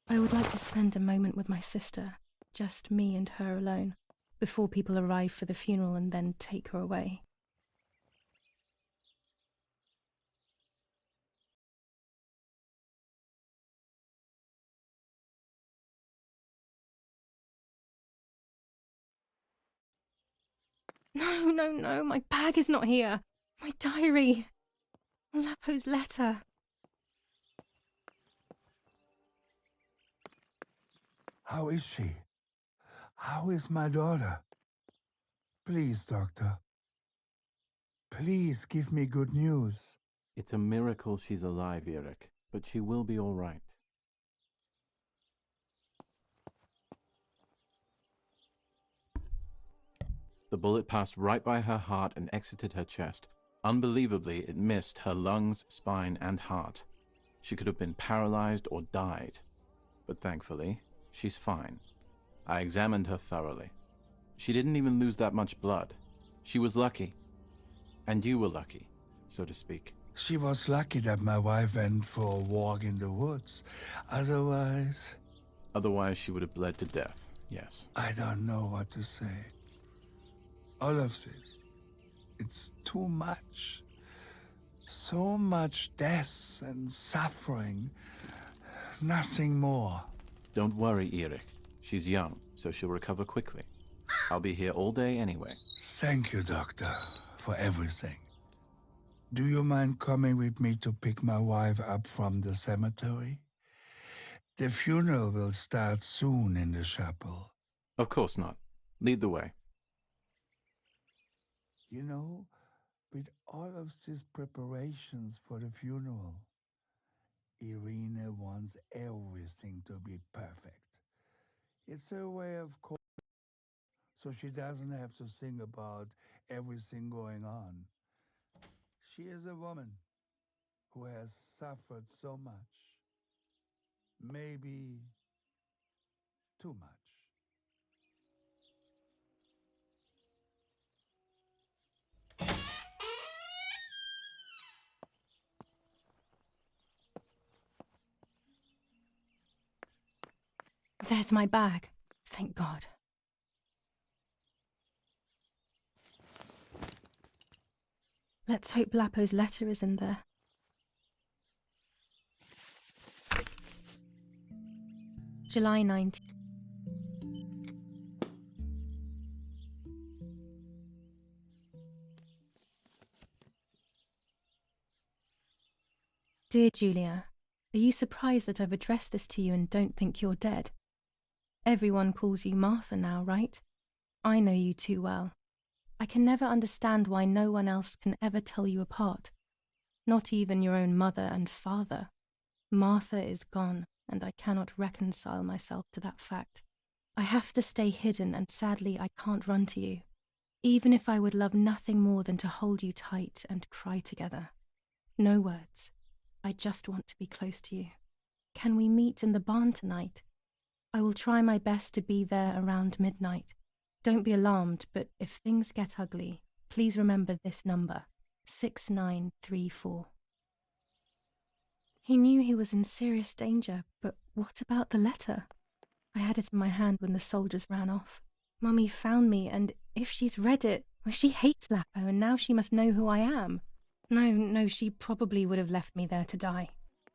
I would like to spend a moment with my sister, just me and her alone, before people arrive for the funeral and then take her away. No, no, no, my bag is not here. My diary. Lapo's letter. How is she? How is my daughter? Please, doctor. Please give me good news. It's a miracle she's alive, Eric, but she will be all right. The bullet passed right by her heart and exited her chest. Unbelievably, it missed her lungs, spine, and heart. She could have been paralyzed or died. But thankfully, she's fine. I examined her thoroughly. She didn't even lose that much blood. She was lucky. And you were lucky, so to speak. She was lucky that my wife went for a walk in the woods. Otherwise, Otherwise, she would have bled to death, yes. I don't know what to say. All of this, it's too much. So much death and suffering. Nothing more. Don't worry, Eric. She's young, so she'll recover quickly. I'll be here all day anyway. Thank you, doctor, for everything. Do you mind coming with me to pick my wife up from the cemetery? The funeral will start soon in the chapel. Of course not. Lead the way. You know, with all of these preparations for the funeral, Irina wants everything to be perfect. It's her way of course, so she doesn't have to think about everything going on. She is a woman who has suffered so much. Maybe too much. There's my bag. Thank God. Let's hope Lapo's letter is in there. July 19th. Dear Julia, are you surprised that I've addressed this to you and don't think you're dead? Everyone calls you Martha now, right? I know you too well. I can never understand why no one else can ever tell you apart. Not even your own mother and father. Martha is gone, and I cannot reconcile myself to that fact. I have to stay hidden, and sadly I can't run to you. Even if I would love nothing more than to hold you tight and cry together. No words. I just want to be close to you. Can we meet in the barn tonight? I will try my best to be there around midnight. Don't be alarmed, but if things get ugly, please remember this number, 6934. He knew he was in serious danger, but what about the letter? I had it in my hand when the soldiers ran off. Mummy found me, and if she's read it, well, she hates Lapo, and now she must know who I am. No, she probably would have left me there to die.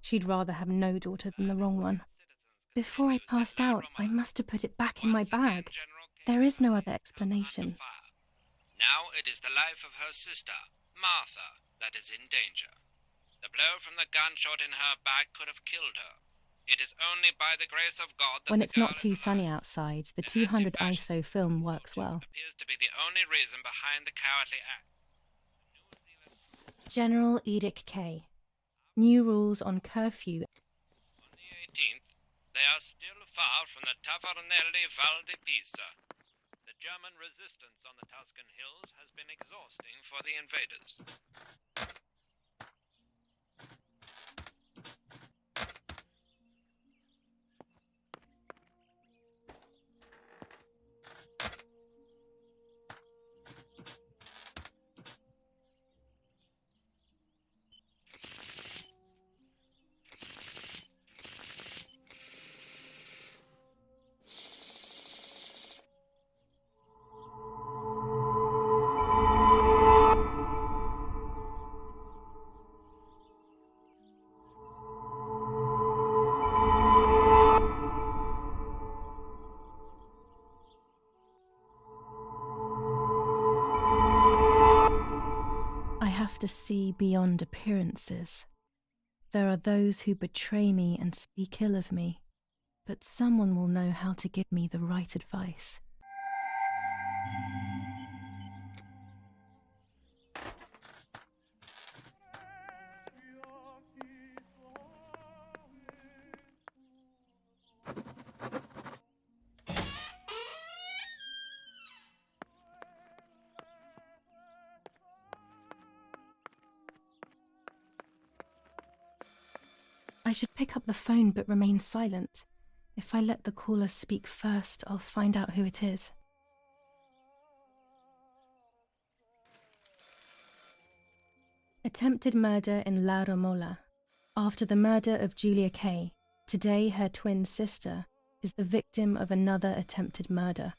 She'd rather have no daughter than the wrong one. Before I passed out, I must have put it back in my bag. There is no other explanation. Now it is the life of her sister, Martha, that is in danger. The blow from the gunshot in her back could have killed her. It is only by the grace of God that When the it's girl not is too alive. sunny outside, the An 200 anti-fascist ISO film works well. appears to be the only reason behind the cowardly act. General Edict K. New rules on curfew. On the 18th, they are still far from the Tavernelli Val di Pisa. The German resistance on the Tuscan hills has been exhausting for the invaders. have to see beyond appearances. There are those who betray me and speak ill of me, but someone will know how to give me the right advice. I should pick up the phone but remain silent. If I let the caller speak first, I'll find out who it is. Attempted murder in La Romola. After the murder of Julia Kay, today her twin sister is the victim of another attempted murder.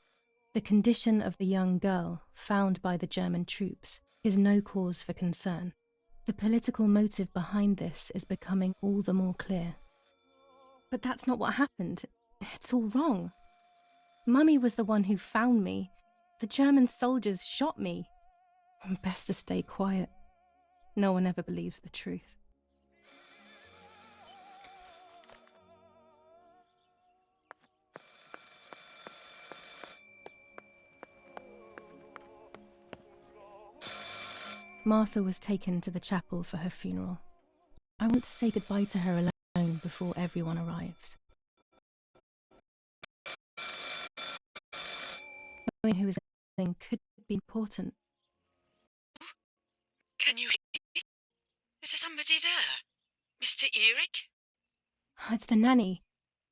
The condition of the young girl, found by the German troops, is no cause for concern. The political motive behind this is becoming all the more clear. But that's not what happened. It's all wrong. Mummy was the one who found me. The German soldiers shot me. Best to stay quiet. No one ever believes the truth. Martha was taken to the chapel for her funeral. I want to say goodbye to her alone before everyone arrives. Knowing who is ailing could be important. Can you hear me? Is there somebody there? Mr. Eric? It's the nanny.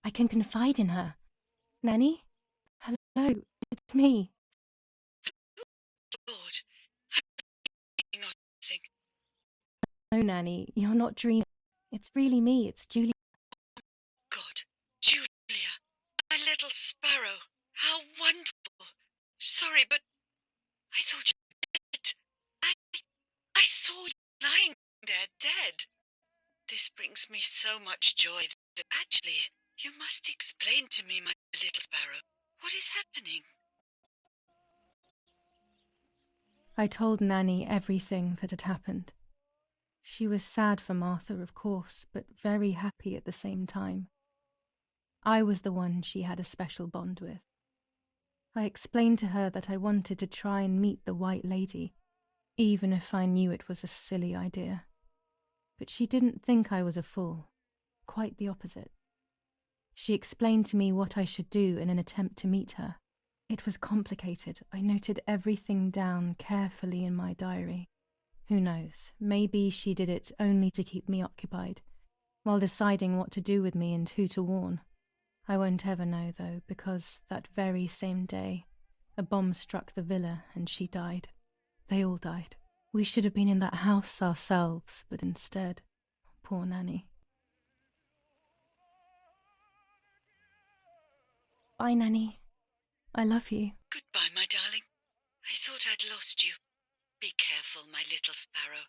I can confide in her. Nanny? Hello, it's me. Lord. I'm nothing. No, Nanny, you're not dreaming. It's really me, it's Julia. God. Julia. My little sparrow. How wonderful. Sorry, but I thought you were dead. I saw you lying there dead. This brings me so much joy. Actually, you must explain to me, my little sparrow. What is happening? I told Nanny everything that had happened. She was sad for Martha, of course, but very happy at the same time. I was the one she had a special bond with. I explained to her that I wanted to try and meet the White Lady, even if I knew it was a silly idea. But she didn't think I was a fool. Quite the opposite. She explained to me what I should do in an attempt to meet her. It was complicated. I noted everything down carefully in my diary. Who knows, maybe she did it only to keep me occupied, while deciding what to do with me and who to warn. I won't ever know, though, because that very same day, a bomb struck the villa and she died. They all died. We should have been in that house ourselves, but instead, poor Nanny. Bye, Nanny. I love you. Goodbye, my darling. I thought I'd lost you. Be careful, my little sparrow.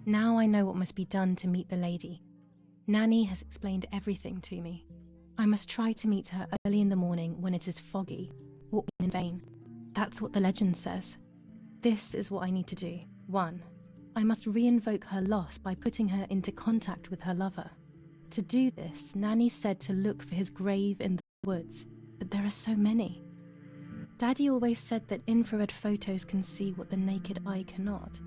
Now I know what must be done to meet the lady. Nanny has explained everything to me. I must try to meet her early in the morning when it is foggy, or in vain. That's what the legend says. This is what I need to do. 1. I must reinvoke her loss by putting her into contact with her lover. To do this, Nanny said to look for his grave in the woods, but there are so many. Daddy always said that infrared photos can see what the naked eye cannot.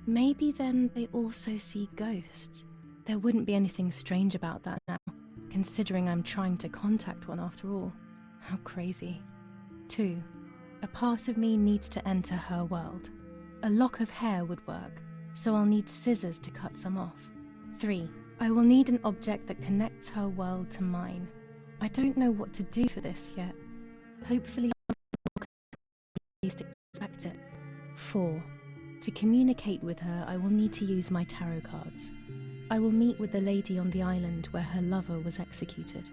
Maybe then they also see ghosts. There wouldn't be anything strange about that now, considering I'm trying to contact one after all. How crazy. 2. A part of me needs to enter her world. A lock of hair would work, so I'll need scissors to cut some off. 3. I will need an object that connects her world to mine. I don't know what to do for this yet. Hopefully I'll at least expect it. 4. To communicate with her, I will need to use my tarot cards. I will meet with the lady on the island where her lover was executed.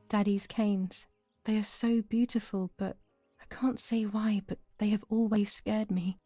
Daddy's canes. They are so beautiful, but I can't say why, but they have always scared me.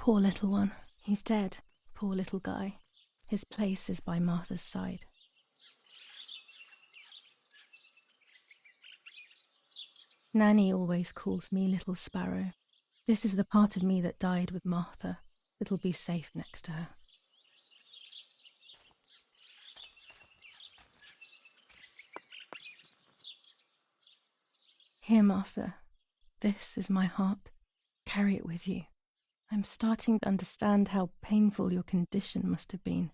Poor little one. He's dead. Poor little guy. His place is by Martha's side. Nanny always calls me Little Sparrow. This is the part of me that died with Martha. It'll be safe next to her. Here, Martha. This is my heart. Carry it with you. I'm starting to understand how painful your condition must have been.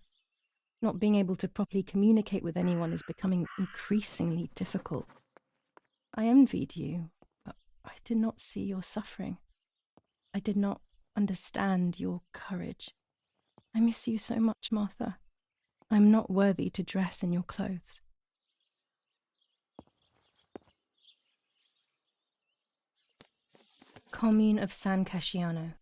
Not being able to properly communicate with anyone is becoming increasingly difficult. I envied you, but I did not see your suffering. I did not understand your courage. I miss you so much, Martha. I'm not worthy to dress in your clothes. Commune of San Casciano.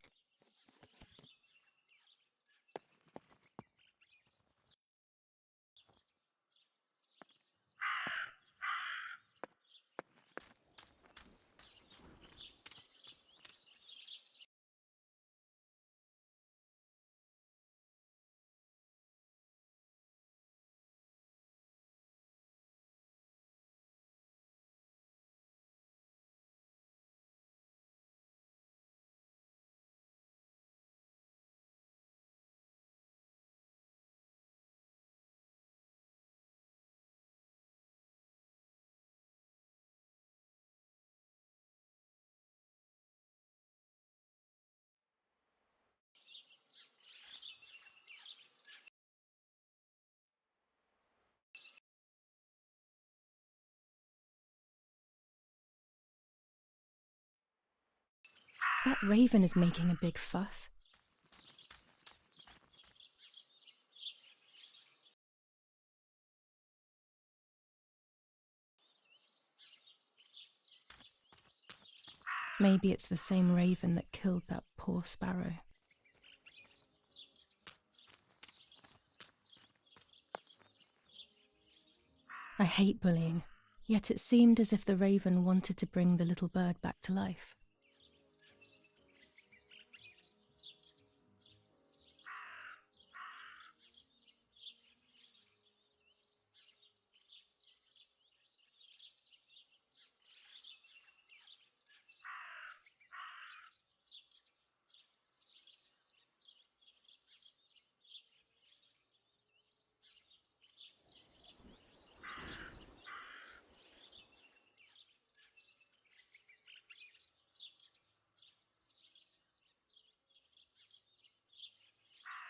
That raven is making a big fuss. Maybe it's the same raven that killed that poor sparrow. I hate bullying, yet it seemed as if the raven wanted to bring the little bird back to life.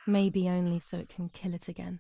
Maybe only so it can kill it again.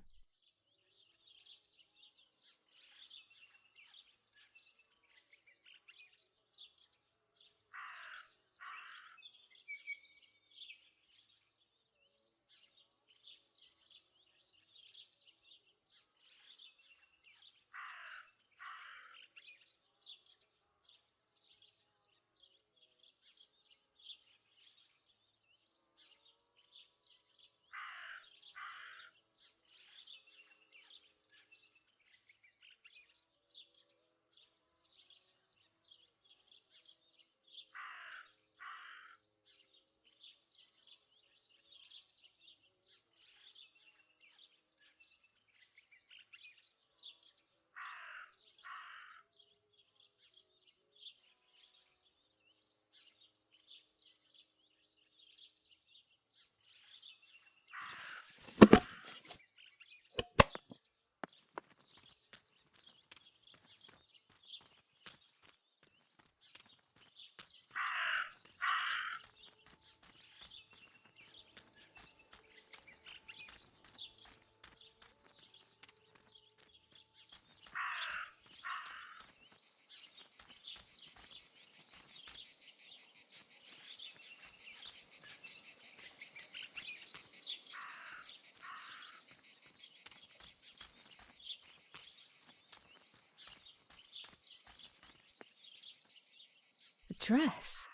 A dress?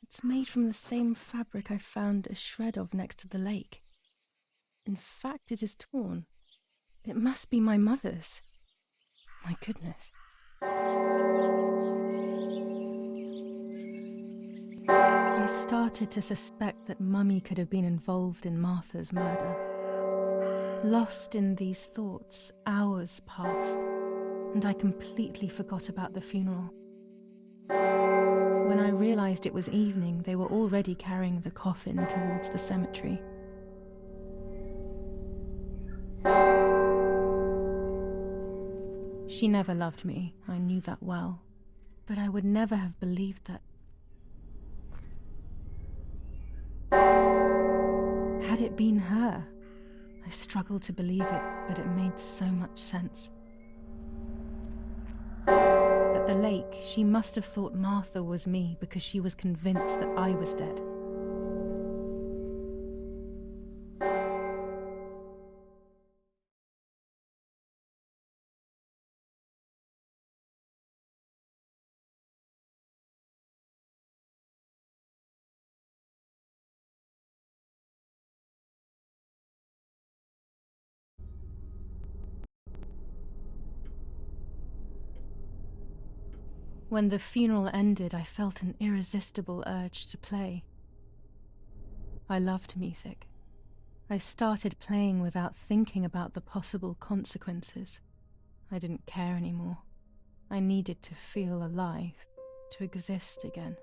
It's made from the same fabric I found a shred of next to the lake. In fact, it is torn. It must be my mother's. My goodness. I started to suspect that Mummy could have been involved in Martha's murder. Lost in these thoughts, hours passed, and I completely forgot about the funeral. When I realized it was evening, they were already carrying the coffin towards the cemetery. She never loved me, I knew that well, but I would never have believed that. Had it been her? I struggled to believe it, but it made so much sense. At the lake, she must have thought Martha was me because she was convinced that I was dead. When the funeral ended, I felt an irresistible urge to play. I loved music. I started playing without thinking about the possible consequences. I didn't care anymore. I needed to feel alive, to exist again.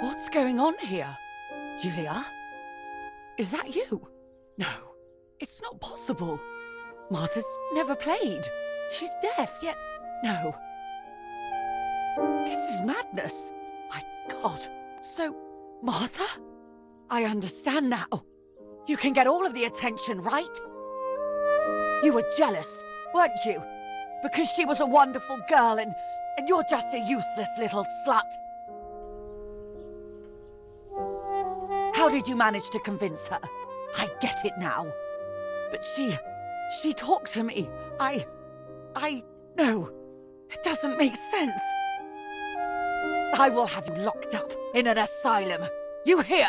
What's going on here? Julia? Is that you? No, it's not possible. Martha's never played. She's deaf, yet... No. This is madness. My God. So, Martha? I understand now. You can get all of the attention, right? You were jealous, weren't you? Because she was a wonderful girl and you're just a useless little slut. How did you manage to convince her? I get it now. But she talked to me. No, it doesn't make sense. I will have you locked up in an asylum. You hear?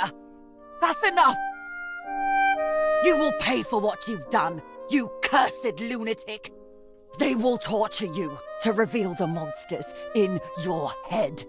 That's enough. You will pay for what you've done, you cursed lunatic. They will torture you to reveal the monsters in your head.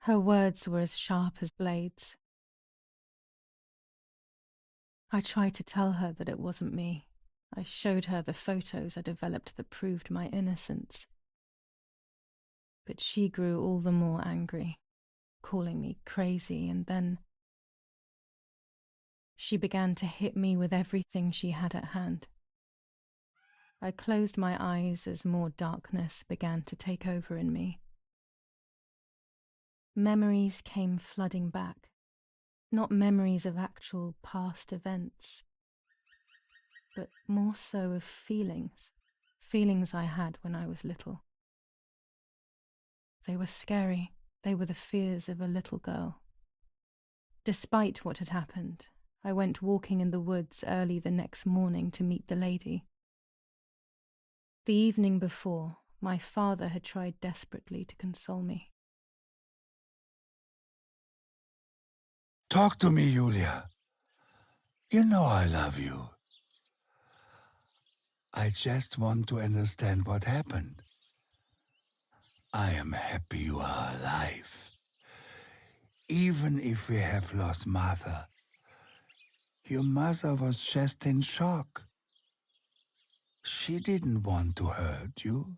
Her words were as sharp as blades. I tried to tell her that it wasn't me. I showed her the photos I developed that proved my innocence. But she grew all the more angry, calling me crazy, and then she began to hit me with everything she had at hand. I closed my eyes as more darkness began to take over in me. Memories came flooding back, not memories of actual past events, but more so of feelings I had when I was little. They were scary. They were the fears of a little girl. Despite what had happened, I went walking in the woods early the next morning to meet the lady. The evening before, my father had tried desperately to console me. Talk to me, Julia. You know I love you. I just want to understand what happened. I am happy you are alive. Even if we have lost Martha, your mother was just in shock. She didn't want to hurt you.